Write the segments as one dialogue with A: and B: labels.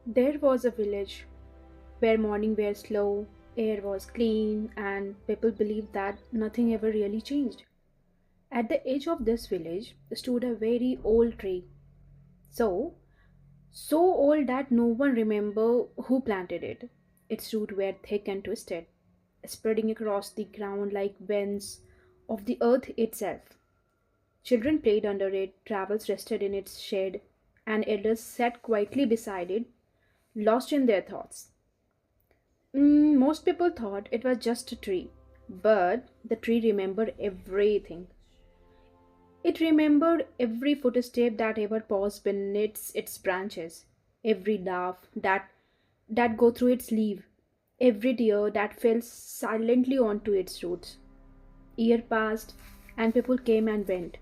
A: There was a village where morning were slow, air was clean, and people believed that nothing ever really changed. At the edge of this village stood a very old tree. So, so old that no one remember who planted it. Its roots were thick and twisted, spreading across the ground like veins of the earth itself. Children played under it, travels rested in its shade, and elders sat quietly beside it, lost in their thoughts. Most people thought it was just a tree, but the tree remembered everything. It remembered every footstep that ever paused beneath its branches, every laugh that go through its leaf, every tear that fell silently onto its roots. Year passed, and people came and went.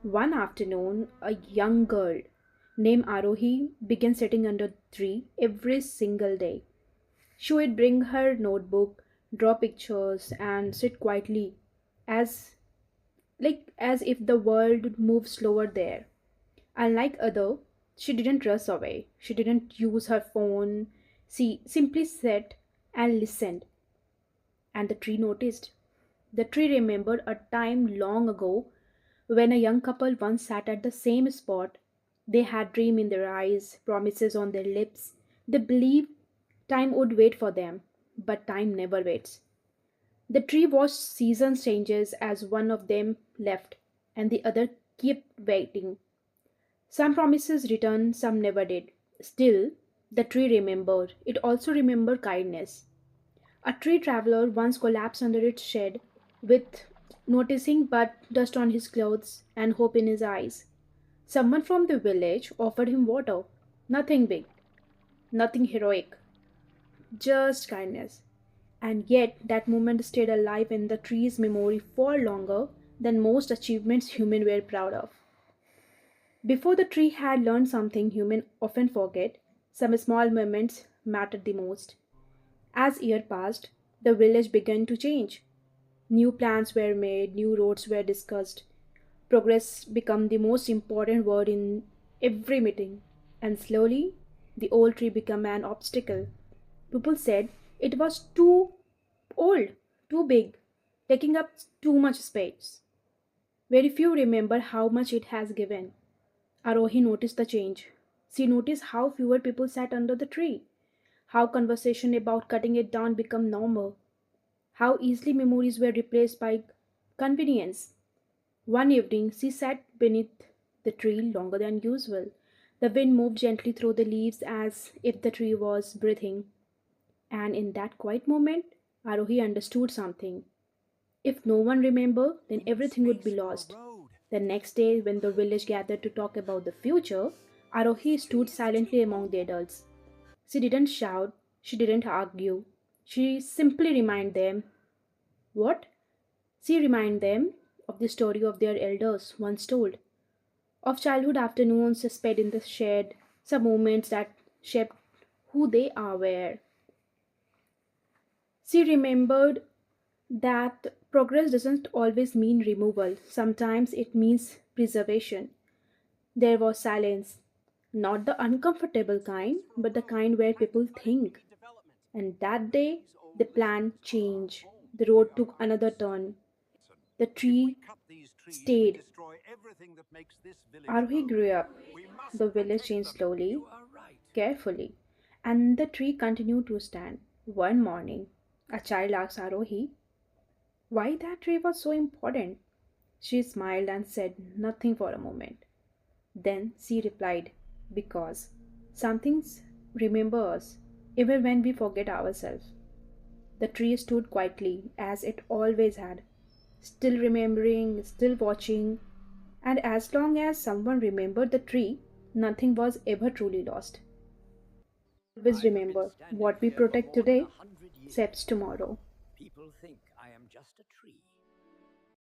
A: One afternoon, a young girl named Arohi began sitting under the tree every single day. She would bring her notebook, draw pictures, and sit quietly, as as if the world would move slower there. Unlike other, she didn't rush away. She didn't use her phone. She simply sat and listened. And the tree noticed. The tree remembered a time long ago when a young couple once sat at the same spot. They had dream in their eyes, promises on their lips. They believed time would wait for them, but time never waits. The tree watched season changes as one of them left and the other kept waiting. Some promises returned, some never did. Still, the tree remembered. It also remembered kindness. A tree traveler once collapsed under its shade with noticing but dust on his clothes and hope in his eyes. Someone from the village offered him water. Nothing big, nothing heroic, just kindness. And yet, that moment stayed alive in the tree's memory far longer than most achievements humans were proud of. Before the tree had learned something humans often forget, some small moments mattered the most. As year passed, the village began to change. New plans were made, new roads were discussed. Progress became the most important word in every meeting, and slowly the old tree became an obstacle. People said it was too old, too big, taking up too much space. Very few remember how much it has given. Arohi noticed the change. She noticed how fewer people sat under the tree, how conversation about cutting it down became normal, how easily memories were replaced by convenience. One evening, she sat beneath the tree longer than usual. The wind moved gently through the leaves as if the tree was breathing. And in that quiet moment, Arohi understood something. If no one remembered, then
B: We need
A: everything would be
B: space for a
A: lost.
B: road.
A: The next day, when the village gathered to talk about the future, Arohi stood silently among the adults. She didn't shout, she didn't argue. She simply reminded them what? She reminded them of the story of their elders once told, of childhood afternoons spent in the shed, some moments that shaped who they are were. She remembered that progress doesn't always mean removal, sometimes it means preservation. There was silence, not the uncomfortable kind,
B: For a
A: but the
B: road,
A: kind
B: we
A: where
B: had to
A: people
B: cut it to
A: think.
B: get development.
A: And that day,
B: Trees
A: the
B: always
A: plan
B: follow our
A: changed.
B: home.
A: The
B: They
A: road
B: are
A: took another
B: guides.
A: turn.
B: Listen,
A: The
B: if we
A: tree
B: cut these trees, we
A: stayed.
B: destroy everything that makes this village
A: Arohi
B: home.
A: grew up.
B: We must
A: The village
B: protect
A: changed
B: them.
A: slowly,
B: You are right.
A: carefully, and the tree continued to stand. One morning, a child asked Arohi why that tree was so important. She smiled and said nothing for a moment. Then she replied, because some things remember us, even when we forget ourselves. The tree stood quietly, as it always had, still remembering, still watching, and as long as someone remembered the tree, nothing was ever truly lost. Always
B: I have been
A: remember
B: standing
A: what we
B: here for
A: protect
B: more than
A: today
B: 100
A: shapes
B: years.
A: tomorrow.
B: People think I am just a